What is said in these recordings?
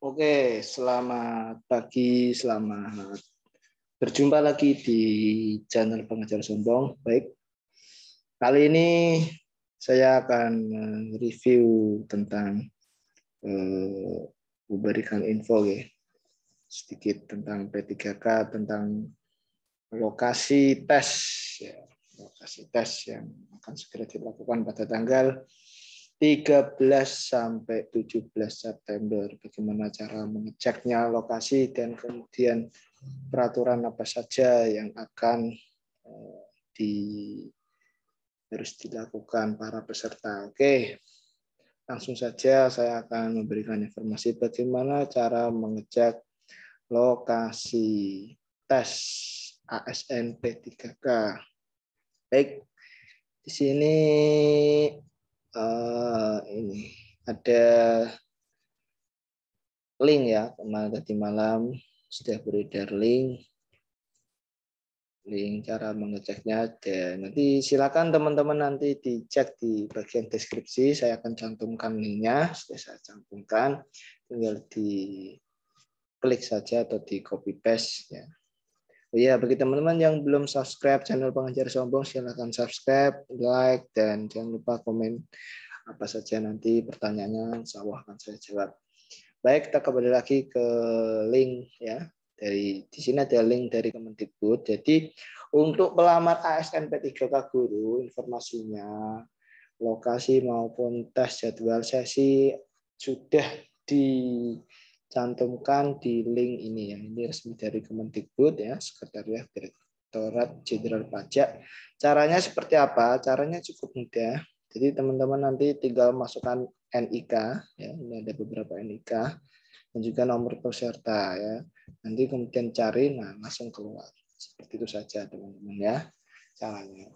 Oke, selamat pagi, selamat berjumpa lagi di channel Pengajar Sombong. Baik, kali ini saya akan review tentang memberikan info ya, sedikit tentang P3K, tentang lokasi tes, ya, lokasi tes yang akan segera dilakukan pada tanggal 13 sampai 17 September. Bagaimana cara mengeceknya lokasi dan kemudian peraturan apa saja yang akan harus dilakukan para peserta. Oke, langsung saja saya akan memberikan informasi bagaimana cara mengecek lokasi tes ASN P3K. Baik, di sini ini ada link ya, kemarin tadi malam sudah beredar link cara mengeceknya. Dan nanti silakan teman-teman nanti dicek di bagian deskripsi, saya akan cantumkan linknya, sudah saya cantumkan, tinggal di klik saja atau di copy paste ya. Oh ya, bagi teman-teman yang belum subscribe channel Pengajar Sombong, silakan subscribe, like, dan jangan lupa komen apa saja nanti pertanyaannya, insya Allah akan saya jawab. Baik, kita kembali lagi ke link ya. Di sini ada link dari Kemendikbud. Jadi untuk pelamar ASN P3K guru, informasinya lokasi maupun tes jadwal sesi sudah dicantumkan di link ini ya. Ini resmi dari Kemendikbud ya, Sekretariat Direktorat Jenderal Pajak. Caranya seperti apa? Caranya cukup mudah. Jadi teman-teman nanti tinggal masukkan NIK ya, ini ada beberapa NIK dan juga nomor peserta ya. Nanti kemudian cari, nah langsung keluar. Seperti itu saja teman-teman ya caranya.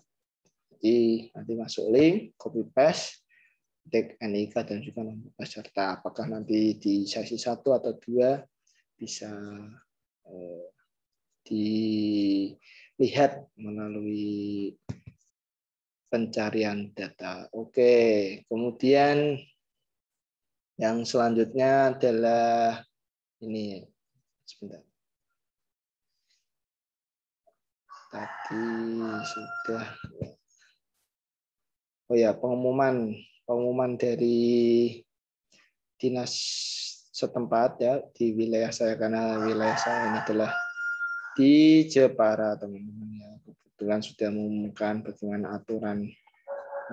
Jadi nanti masuk link, copy paste, tag NIK dan juga nomor peserta. Apakah nanti di sesi 1 atau 2 bisa dilihat melalui pencarian data. Oke, kemudian yang selanjutnya adalah ini, sebentar. Tadi sudah. Oh ya, pengumuman dari dinas setempat ya di wilayah saya, karena wilayah saya ini adalah di Jepara teman-teman ya. Kebetulan sudah mengumumkan bagaimana aturan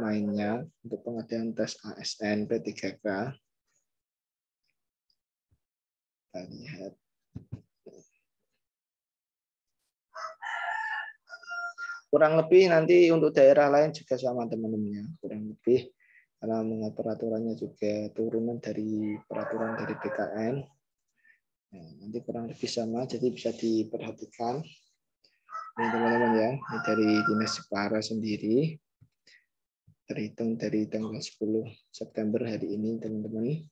mainnya untuk pengadaan tes ASN P3K. Kita lihat. Kurang lebih nanti untuk daerah lain juga sama teman-teman, kurang lebih karena mengatur peraturannya juga turunan dari peraturan dari BKN. Nah, nanti kurang lebih sama, jadi bisa diperhatikan ini teman-teman ya. Ini dari Dinas Jepara sendiri, terhitung dari tanggal 10 September hari ini teman-teman.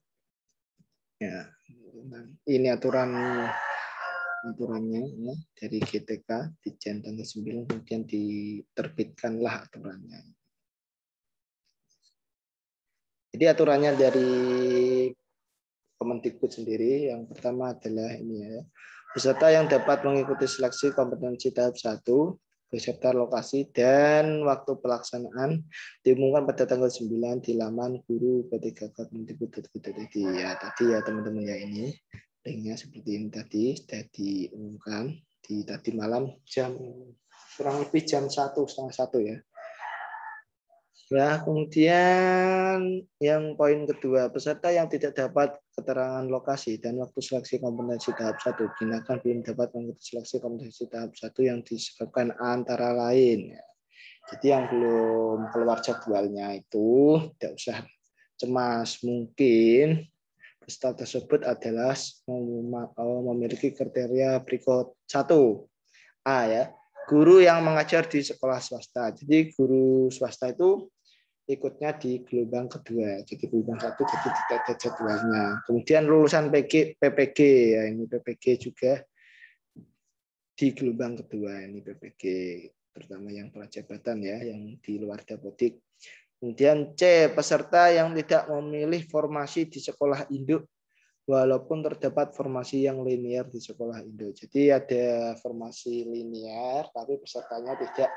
Ya, ini aturannya ya, dari GTK di Jan tanggal 9, kemudian diterbitkanlah aturannya. Jadi aturannya dari Kemendikbud sendiri, yang pertama adalah ini ya. Peserta yang dapat mengikuti seleksi kompetensi tahap 1 beserta lokasi dan waktu pelaksanaan diumumkan pada tanggal 9 di laman guru P3K Kemendikbud.go.id ya. Tadi ya teman-teman ya, ini linknya seperti ini tadi sudah diumumkan di tadi malam jam kurang lebih jam 1:30 ya. Ya, kemudian yang poin kedua, peserta yang tidak dapat keterangan lokasi dan waktu seleksi kompetensi tahap 1 digunakan belum dapat mengikuti seleksi kompetensi tahap 1 yang disebabkan antara lain. Jadi yang belum keluar jadwalnya itu tidak usah cemas, mungkin peserta tersebut adalah memiliki kriteria berikut. 1. A ya, guru yang mengajar di sekolah swasta. Jadi guru swasta itu ikutnya di gelombang kedua. Jadi gelombang 1 jadi tidak ada jadwalnya. Kemudian lulusan PPG ya, ini PPG juga di gelombang kedua, ini PPG terutama yang prajabatan ya, yang di luar Dapodik. Kemudian C, peserta yang tidak memilih formasi di sekolah induk walaupun terdapat formasi yang linear di sekolah Indo. Jadi ada formasi linear, tapi pesertanya tidak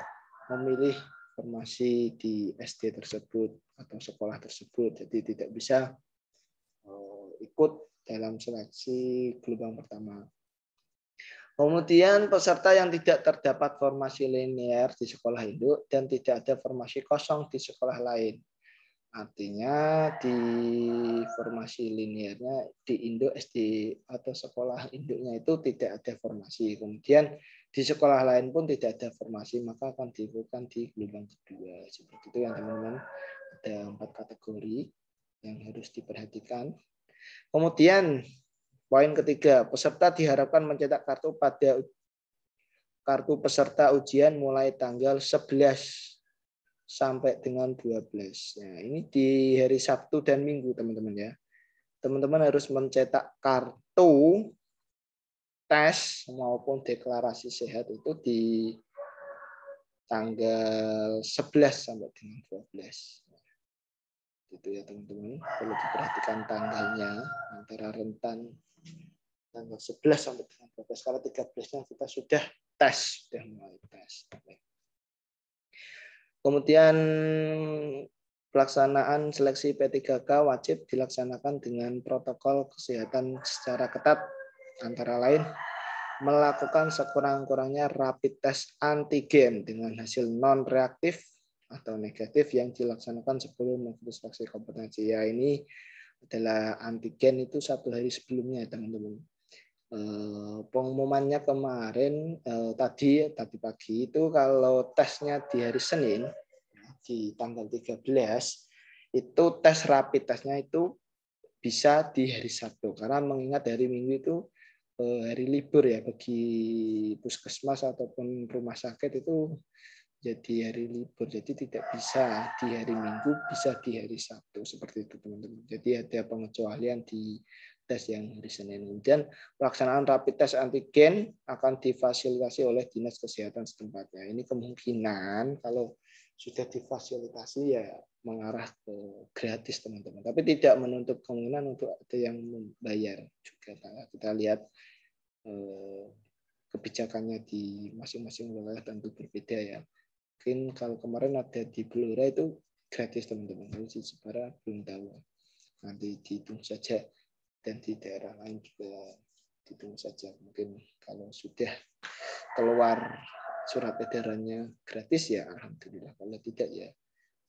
memilih formasi di SD tersebut atau sekolah tersebut. Jadi tidak bisa ikut dalam seleksi gelombang pertama. Kemudian peserta yang tidak terdapat formasi linear di sekolah induk dan tidak ada formasi kosong di sekolah lain. Artinya di formasi linearnya di induk SD atau sekolah induknya itu tidak ada formasi. Kemudian di sekolah lain pun tidak ada formasi, maka akan dilakukan di gelombang kedua. Seperti itu ya teman-teman. Ada 4 kategori yang harus diperhatikan. Kemudian poin ketiga, peserta diharapkan mencetak kartu peserta ujian mulai tanggal 11 sampai dengan 12. Nah, ini di hari Sabtu dan Minggu, teman-teman ya. Teman-teman harus mencetak kartu tes maupun deklarasi sehat itu di tanggal 11 sampai dengan 12. Itu ya teman-teman, perlu diperhatikan tanggalnya antara rentan tanggal 11 sampai dengan 12. Kalau 13-nya kita sudah tes, sudah mulai tes. Kemudian pelaksanaan seleksi P3K wajib dilaksanakan dengan protokol kesehatan secara ketat, antara lain melakukan sekurang-kurangnya rapid test antigen dengan hasil non-reaktif atau negatif yang dilaksanakan sebelum mengikuti seleksi kompetensi. Ya, ini adalah antigen itu 1 hari sebelumnya, teman-teman. Pengumumannya kemarin tadi pagi itu kalau tesnya di hari Senin di tanggal 13 itu tes rapid tesnya itu bisa di hari Sabtu karena mengingat hari Minggu itu hari libur ya bagi puskesmas ataupun rumah sakit itu jadi hari libur, jadi tidak bisa di hari Minggu, bisa di hari Sabtu seperti itu teman-teman. Jadi ada pengecualian di tes yang hari Senin. Kemudian pelaksanaan rapid test antigen akan difasilitasi oleh Dinas Kesehatan setempatnya. Ini kemungkinan kalau sudah difasilitasi ya mengarah ke gratis teman-teman. Tapi tidak menutup kemungkinan untuk ada yang membayar juga. Kita lihat kebijakannya di masing-masing wilayah tentu berbeda ya. Mungkin kalau kemarin ada di Blora itu gratis teman-teman. Kalau di Jepara belum tahu. Nanti dihitung saja dan di daerah lain juga dihitung saja. Mungkin kalau sudah keluar surat edarannya gratis ya alhamdulillah. Kalau tidak ya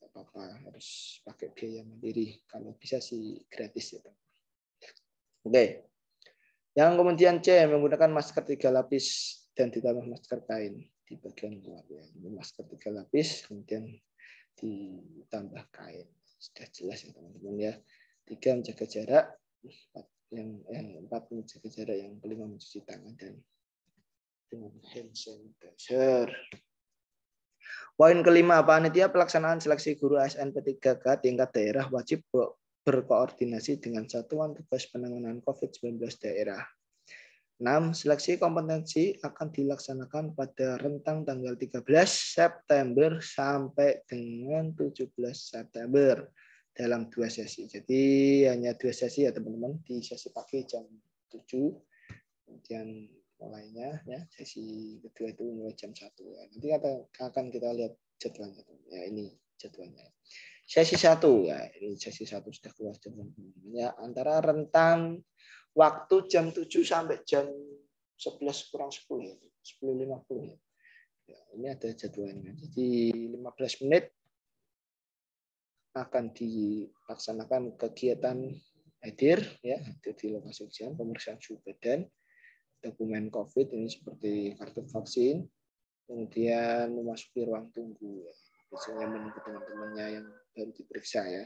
apa-apa harus pakai biaya mandiri. Kalau bisa sih gratis ya. Oke. Yang kemudian C menggunakan masker 3 lapis dan ditambah masker kain di bagian luar ya. Ini masker 3 lapis kemudian ditambah kain. Sudah jelas ya teman-teman ya. 3 menjaga jarak, 4 menjaga jarak, yang kelima mencuci tangan dan dengan hand sanitizer. Poin kelima, panitia pelaksanaan seleksi guru ASN P3K tingkat daerah wajib berkoordinasi dengan Satuan Tugas Penanganan COVID-19 daerah. 6. Seleksi kompetensi akan dilaksanakan pada rentang tanggal 13 September sampai dengan 17 September dalam 2 sesi. Jadi hanya 2 sesi ya teman-teman. Di sesi pagi jam 7, kemudian mulainya ya sesi kedua itu mulai jam 1. Ya. Nanti akan kita lihat jadwalnya. Ya ini jadwalnya. Sesi 1 ya, ini sesi 1 sudah keluar teman-teman. Ya, antara rentang waktu jam 7 sampai jam 11 kurang 10 ya. 10.50 ya. Ya, ini ada jadwalnya. Jadi 15 menit akan dilaksanakan kegiatan hadir ya, hadir di lokasi ujian, pemeriksaan suhu badan, dokumen COVID ini seperti kartu vaksin, kemudian memasuki ruang tunggu ya. Biasanya menunggu teman-temannya yang baru diperiksa ya.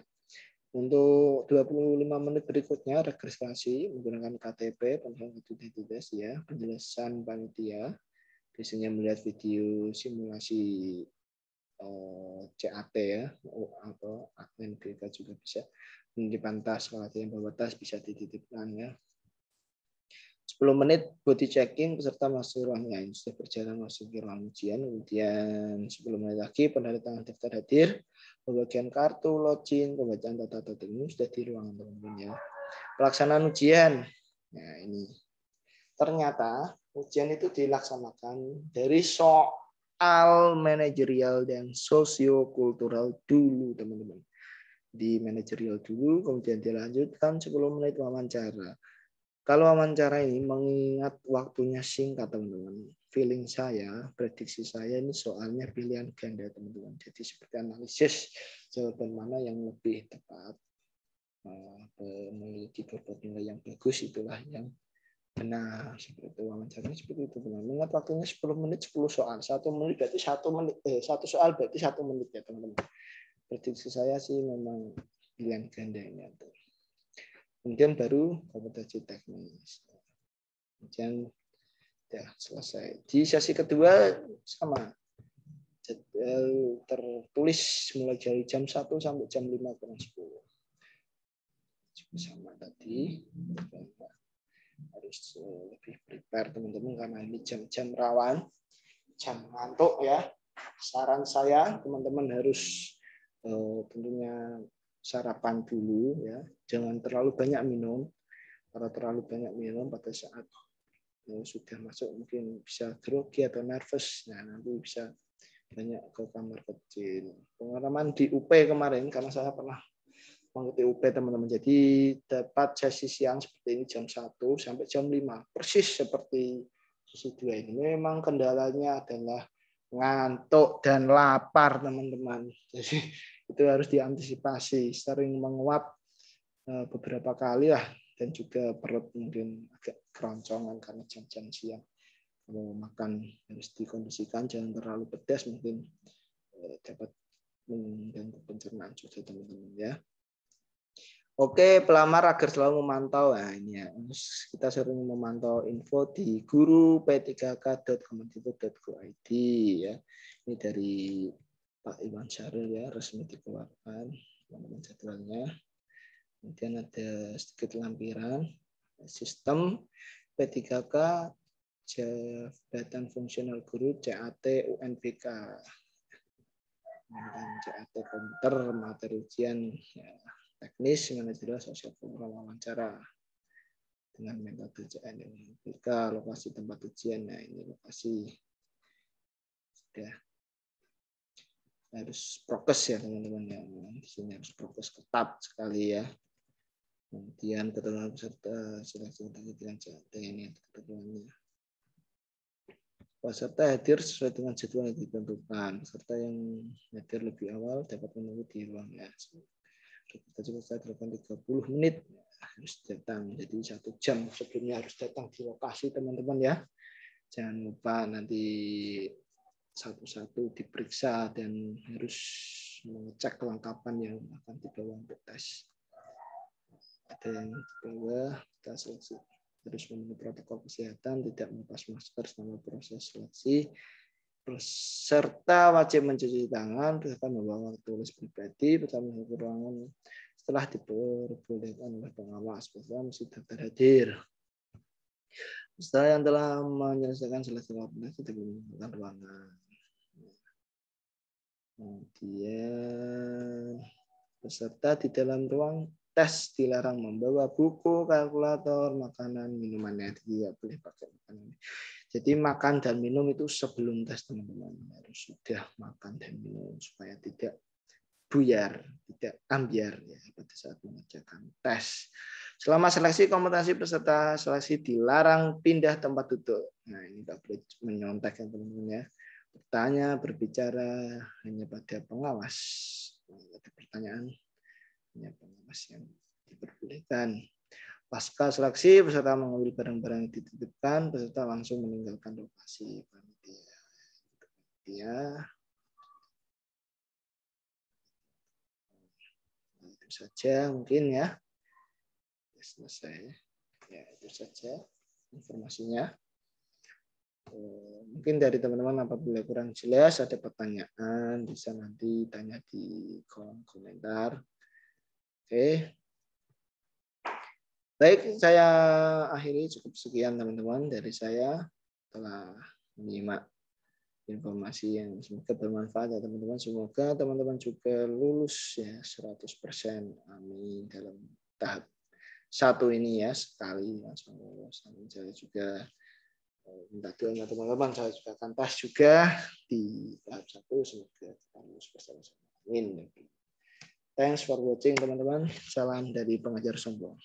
Untuk 25 menit berikutnya registrasi menggunakan KTP, penunjang identitas ya, penjelasan panitia, biasanya melihat video simulasi CAT ya, atau admin BK juga bisa. Penitipan tas, kalau ada yang bawa tas bisa dititipkan ya. 10 menit body checking peserta masuk ruangnya. Ini sudah berjalan masuk ke ruang ujian. Kemudian 10 menit lagi penandatangan daftar hadir, pembagian kartu, login, pembacaan data ini sudah di ruangan teman-teman ya. Pelaksanaan ujian. Nah, ini. Ternyata ujian itu dilaksanakan dari soal manajerial dan sosiokultural dulu, teman-teman. Di manajerial dulu, kemudian dilanjutkan 10 menit wawancara. Kalau wawancara ini mengingat waktunya singkat, teman-teman. Feeling saya, prediksi saya ini soalnya pilihan ganda, teman-teman. Jadi seperti analisis jawaban mana yang lebih tepat, memiliki bobot nilai yang bagus, itulah yang benar. Seperti itu wawancaranya seperti itu, teman. Mengingat waktunya 10 menit 10 soal. 1 menit berarti 1 menit, 1 soal berarti 1 menit ya, teman-teman. Prediksi saya sih memang pilihan ganda ini. Kemudian baru kompetensi teknis. Kemudian ya selesai. Di sesi kedua sama. Jadwal tertulis mulai dari jam 1 sampai jam 5 kurang 10. Sama tadi. Harus lebih prepare, teman-teman, karena ini jam-jam rawan, jam ngantuk ya. Saran saya, teman-teman harus tentunya sarapan dulu ya. Jangan terlalu banyak minum. Kalau terlalu banyak minum pada saat sudah masuk mungkin bisa grogi atau nervous. Nah, nanti bisa banyak ke kamar kecil. Pengalaman di UP kemarin, karena saya pernah mengikuti UP, teman-teman. Jadi dapat sesi siang seperti ini jam 1 sampai jam 5. Persis seperti sesi 2 ini. Memang kendalanya adalah ngantuk dan lapar, teman-teman. Jadi itu harus diantisipasi. Sering menguap beberapa kali lah, dan juga perut mungkin agak keroncongan karena jam-jam siang. Kalau makan harus dikondisikan, jangan terlalu pedas, mungkin dapat mengganggu pencernaan juga, teman-teman ya. Oke, pelamar agar selalu memantau. Nah, ini ya. Kita sering memantau info di guru-p3k.kemendikbud.go.id ya. Ini dari Pak Iwan Syahril ya, resmi dikeluarkan teman-teman jadwalnya. Kemudian ada sedikit lampiran sistem P3K jabatan fungsional guru CAT UNBK. Dan CAT komputer materi ujian ya, teknis manajerial sosial kultural wawancara dengan metode CNUNBK. Lokasi tempat ujian, nah ini lokasi sudah harus prokes ya, teman-teman ya. Di sini harus prokes ketat sekali ya. Kemudian ketentuan peserta seleksi dengan CAT ini ketentuannya. Peserta hadir sesuai dengan jadwal yang ditentukan. Peserta yang hadir lebih awal dapat menunggu di ruang ya. Kita coba dilakukan 30 menit harus datang. Jadi 1 jam sebelumnya harus datang di lokasi, teman-teman ya. Jangan lupa nanti satu-satu diperiksa dan harus mengecek kelengkapan yang akan dibawa untuk tes. Ada yang dibawa, kita seleksi. Harus memenuhi protokol kesehatan, tidak melepas masker selama proses seleksi. Peserta wajib mencuci tangan, peserta membawa tulis pribadi, bersama ruangan setelah diperbolehkan oleh pengawas. Peserta mesti daftar hadir. Peserta yang telah menyelesaikan seleksi lapor tidak menggunakan ruangan. Kemudian peserta di dalam ruang tes dilarang membawa buku, kalkulator, makanan, minumannya. Tidak boleh pakai makanan. Jadi makan dan minum itu sebelum tes, teman-teman. Harus sudah makan dan minum supaya tidak buyar, tidak ambiar ya pada saat mengerjakan tes. Selama seleksi kompetensi peserta seleksi dilarang pindah tempat duduk. Nah, ini tidak boleh menyontek ya, teman-teman ya. Bertanya, berbicara hanya pada pengawas. Ada pertanyaan hanya pengawas yang diperbolehkan. Pasca seleksi, peserta mengambil barang-barang yang dititipkan, peserta langsung meninggalkan lokasi panitia. Itu saja mungkin ya. Selesai. Ya, itu saja informasinya. Mungkin dari teman-teman apabila kurang jelas ada pertanyaan bisa nanti tanya di kolom komentar. Oke. Baik, saya akhiri cukup sekian teman-teman dari saya telah menyimak informasi yang semoga bermanfaat ya teman-teman. Semoga teman-teman juga lulus ya 100%. Amin dalam tahap satu ini ya sekali langsung lulus. Saya juga minta doanya teman-teman, saya juga akan tes juga di tahap 1, semoga kita lulus bersama-sama. Amin. Thanks for watching teman-teman. Salam dari pengajar sombong.